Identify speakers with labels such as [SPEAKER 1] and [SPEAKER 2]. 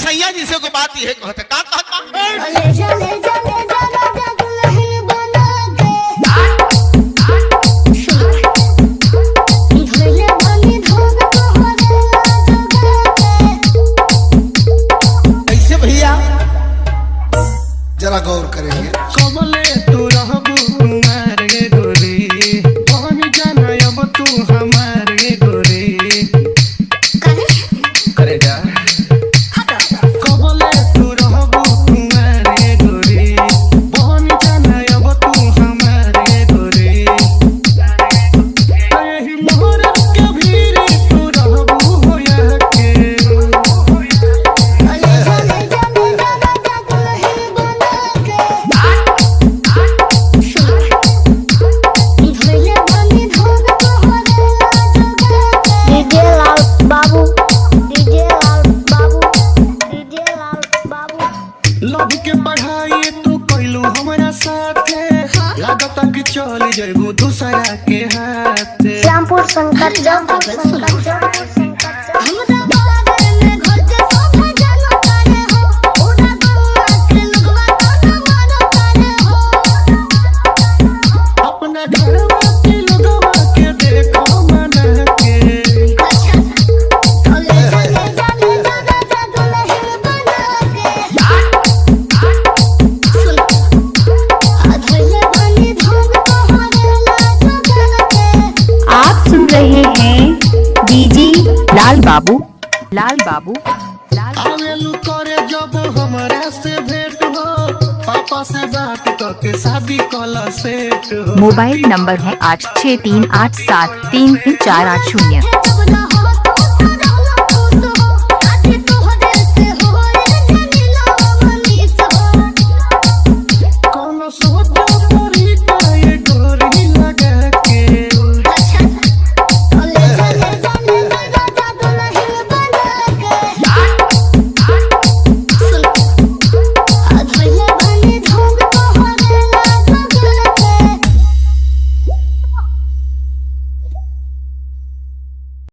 [SPEAKER 1] सैया जी से को बात ये कहता का कहता
[SPEAKER 2] ऐसे भैया जरा गौर करेंगे।
[SPEAKER 3] कबले तू रहबू कुमार गे गोरी, बन जाना अब तू हमार गे गोरी। करे जा कबले तू रहबू कुमार गे गोरी, बन जाना अब तू हमार गे गोरी। यही मोहर के भीरी तू रहबू होया के। लव के पढ़ाई तू कइलू हमरा साथे, लागत कि चल जइबू दूसरा के हाथे।
[SPEAKER 4] श्यामपुर शंकर
[SPEAKER 3] अपना घरवा के लोगवा के देखो मना के।
[SPEAKER 5] आप सुन रहे हैं डीजे लाल बाबू लाल बाबू लाल
[SPEAKER 3] आवेलू करे जब हमरा से भेंट हो, पापा से बात करके शादी कला सेट हो।
[SPEAKER 5] मोबाइल नंबर है 8638733480।